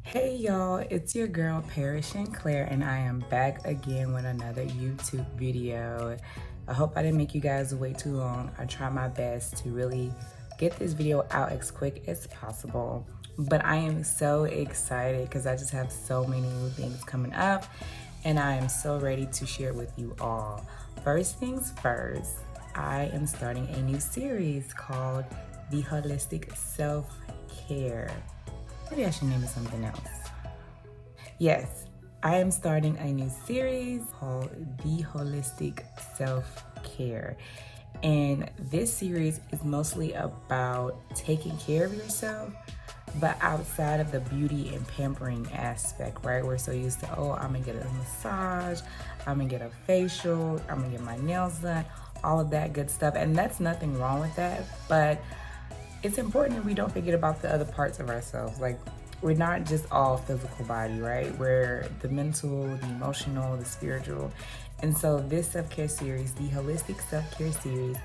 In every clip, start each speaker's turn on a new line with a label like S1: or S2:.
S1: Hey y'all, it's your girl parischanclaire, and I am back again with another YouTube video. I hope I didn't make you guys wait too long. I try my best to really get this video out as quick as possible, but I am so excited because I just have so many new things coming up and I am so ready to share with you all. First things first, I am starting a new series called The Holistic Self-Care. Maybe I should name it something else. Yes, I am starting a new series called The Holistic Self-Care. And this series is mostly about taking care of yourself, but outside of the beauty and pampering aspect, right? We're so used to, oh, I'm gonna get a massage, I'm gonna get a facial, I'm gonna get my nails done, all of that good stuff. And that's nothing wrong with that, but it's important that we don't forget about the other parts of ourselves. Like, we're not just all physical body, right? We're the mental, the emotional, the spiritual. And so this self-care series, the Holistic Self-Care series,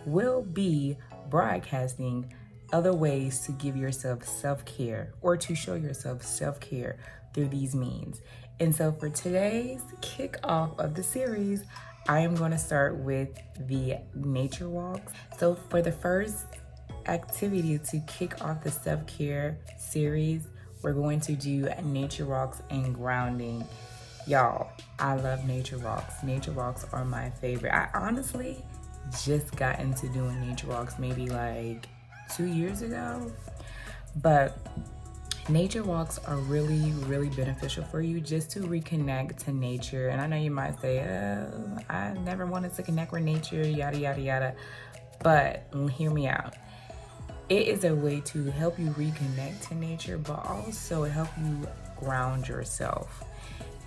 S1: will be broadcasting other ways to give yourself self-care or to show yourself self-care through these means. And so for today's kickoff of the series, I am going to start with the nature walks. So for the first activity to kick off the self-care series, we're going to do nature walks and grounding. Y'all, I love nature walks. Nature walks are my favorite. I honestly just got into doing nature walks maybe like 2 years ago, but nature walks are really, really beneficial for you just to reconnect to nature. And I know you might say, I never wanted to connect with nature, yada, yada, yada, but hear me out. It is a way to help you reconnect to nature, but also help you ground yourself.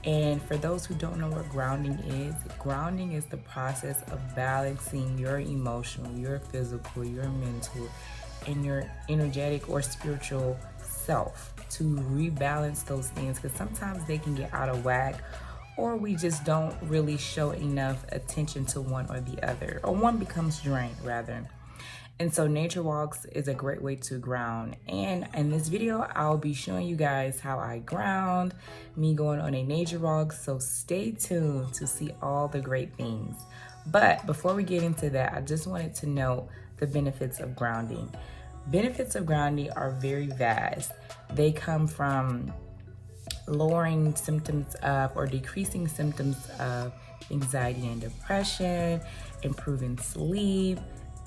S1: And for those who don't know what grounding is the process of balancing your emotional, your physical, your mental, and your energetic or spiritual self to rebalance those things, because sometimes they can get out of whack, or we just don't really show enough attention to one or the other, or one becomes drained rather. And so nature walks is a great way to ground. And in this video, I'll be showing you guys how I ground, me going on a nature walk. So stay tuned to see all the great things. But before we get into that, I just wanted to note the benefits of grounding. Benefits of grounding are very vast. They come from lowering symptoms of or decreasing symptoms of anxiety and depression, improving sleep,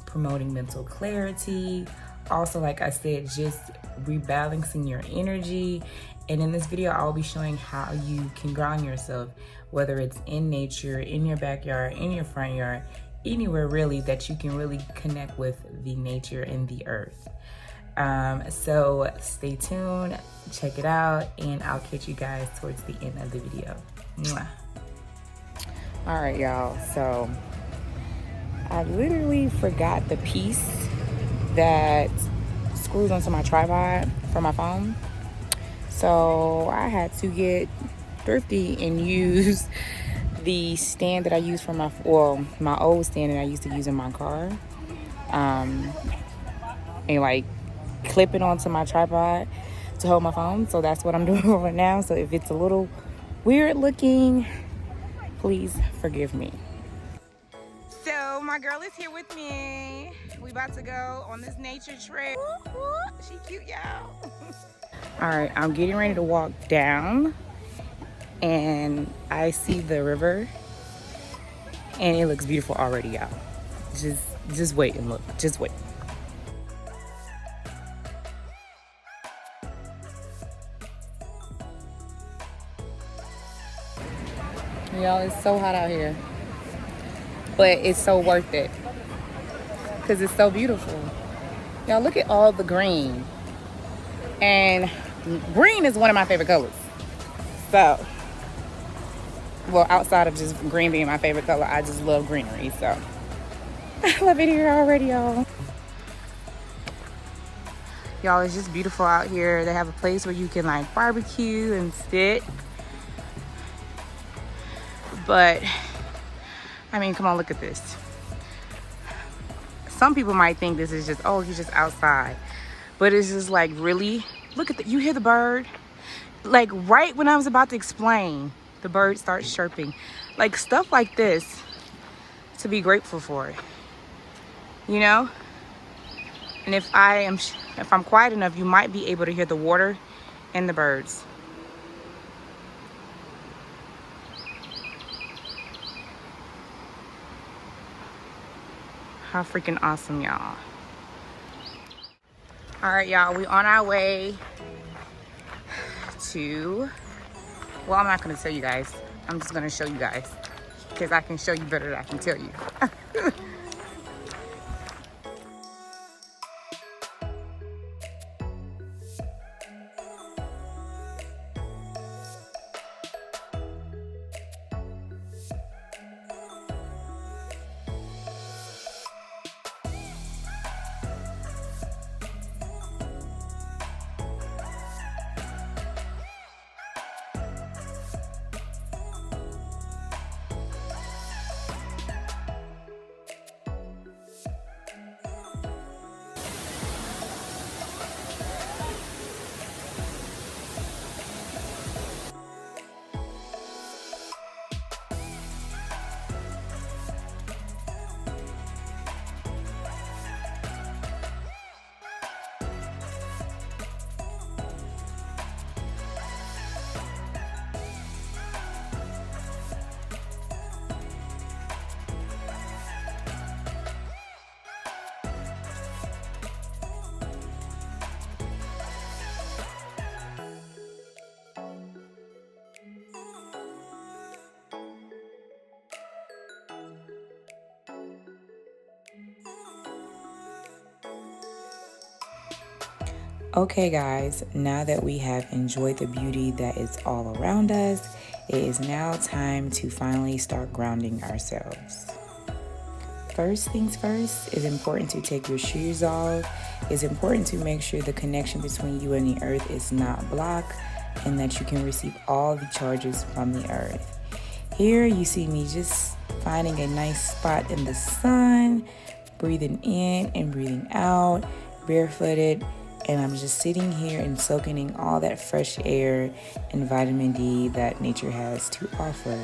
S1: promoting mental clarity. Also, like I said, just rebalancing your energy. And in this video, I'll be showing how you can ground yourself, whether it's in nature, in your backyard, in your front yard, anywhere really that you can really connect with the nature and the earth. So stay tuned, check it out, and I'll catch you guys towards the end of the video. Mwah. All right, y'all, so I literally forgot the piece that screws onto my tripod for my phone. So I had to get thrifty and use the stand that I use for my old stand that I used to use in my car. And like clip it onto my tripod to hold my phone. So that's what I'm doing right now. So if it's a little weird looking, please forgive me. So my girl is here with me. We about to go on this nature trail. She cute, y'all. All right, I'm getting ready to walk down and I see the river and it looks beautiful already, y'all. Just wait and look, just wait. Y'all, it's so hot out here, but it's so worth it because it's so beautiful. Y'all, look at all the green. And green is one of my favorite colors. So, well, outside of just green being my favorite color, I just love greenery. So, I love it here already, y'all. Y'all, it's just beautiful out here. They have a place where you can like barbecue and sit. But, I mean, come on, look at this. some people might think this is just, oh, he's just outside. But it's just like, really? Look at you hear the bird? Like right when I was about to explain, the bird starts chirping. Like stuff like this to be grateful for, you know? And if I'm quiet enough, you might be able to hear the water and the birds. How freaking awesome, y'all. All right, y'all, we on our way to, well, I'm not gonna tell you guys. I'm just gonna show you guys because I can show you better than I can tell you. Okay guys, now that we have enjoyed the beauty that is all around us, it is now time to finally start grounding ourselves. First things first, it's important to take your shoes off. It's important to make sure the connection between you and the earth is not blocked and that you can receive all the charges from the earth. Here you see me just finding a nice spot in the sun, breathing in and breathing out, barefooted. And I'm just sitting here and soaking in all that fresh air and vitamin D that nature has to offer.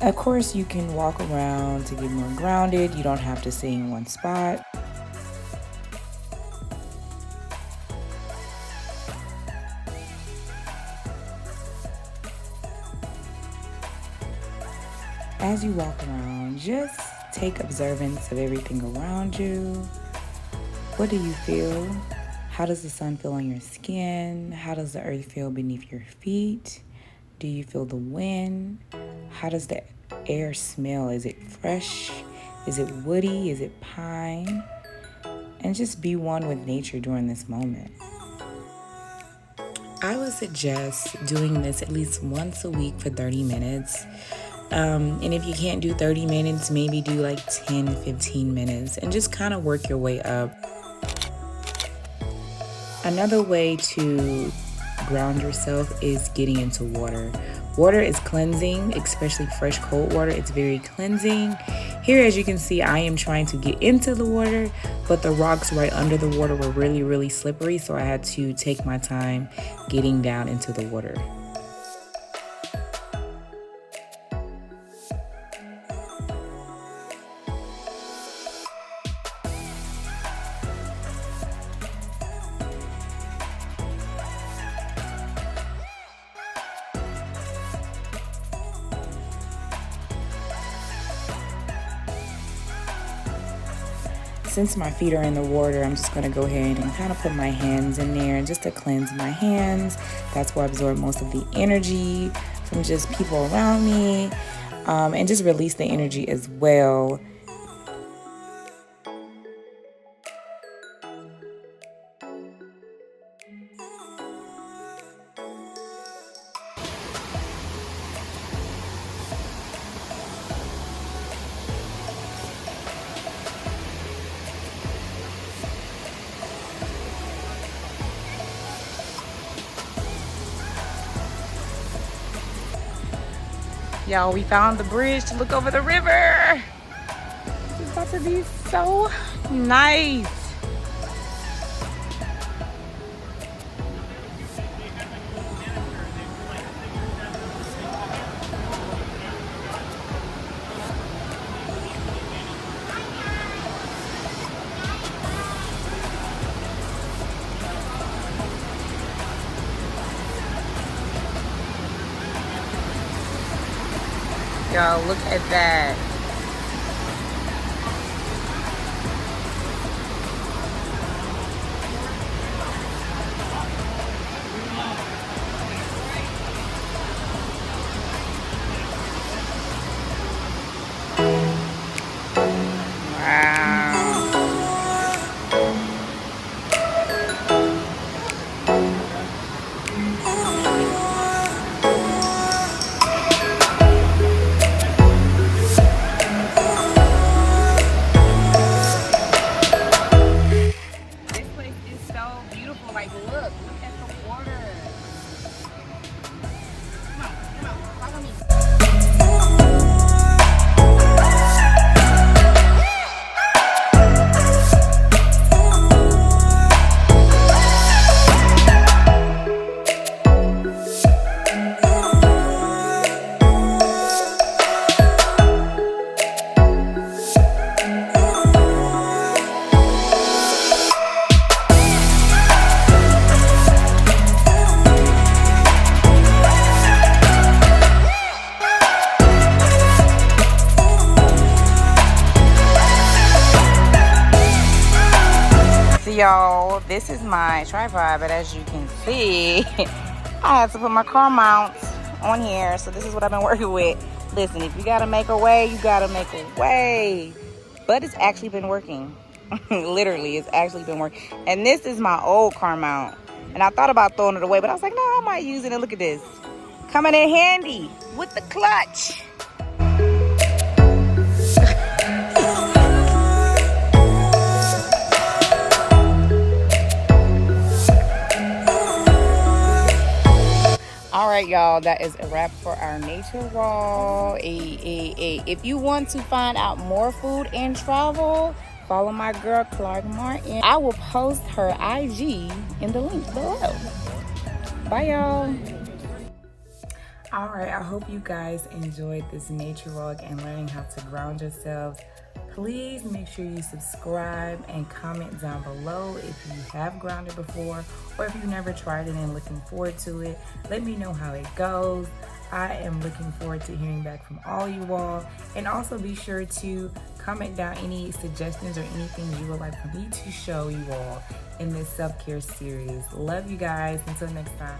S1: Of course, you can walk around to get more grounded. You don't have to stay in one spot. As you walk around, just take observance of everything around you. What do you feel? How does the sun feel on your skin? How does the earth feel beneath your feet? Do you feel the wind? How does the air smell? Is it fresh? Is it woody? Is it pine? And just be one with nature during this moment. I would suggest doing this at least once a week for 30 minutes. And if you can't do 30 minutes, maybe do like 10, 15 minutes and just kind of work your way up. Another way to ground yourself is getting into water. Water is cleansing, especially fresh cold water. It's very cleansing. Here, as you can see, I am trying to get into the water, but the rocks right under the water were really, really slippery. So I had to take my time getting down into the water. Since my feet are in the water, I'm just going to go ahead and kind of put my hands in there just to cleanse my hands. That's where I absorb most of the energy from just people around me, and just release the energy as well. Y'all, we found the bridge to look over the river. It's about to be so nice. Y'all, look at that. Y'all, this is my tripod, but as you can see, I had to put my car mounts on here, so this is what I've been working with. Listen, if you gotta make a way, you gotta make a way. But it's actually been working. Literally, it's actually been working. And this is my old car mount, and I thought about throwing it away, but I was like, no, I might use it. And look at this, coming in handy with the clutch. All right, y'all, that is a wrap for our nature wall. If you want to find out more food and travel, follow my girl Clark Martin. I will post her IG in the link below. Bye, y'all. All right, I hope you guys enjoyed this nature walk and learning how to ground yourselves. Please make sure you subscribe and comment down below if you have grounded before or if you've never tried it and looking forward to it. Let me know how it goes. I am looking forward to hearing back from all you all. And also be sure to comment down any suggestions or anything you would like for me to show you all in this self-care series. Love you guys. Until next time.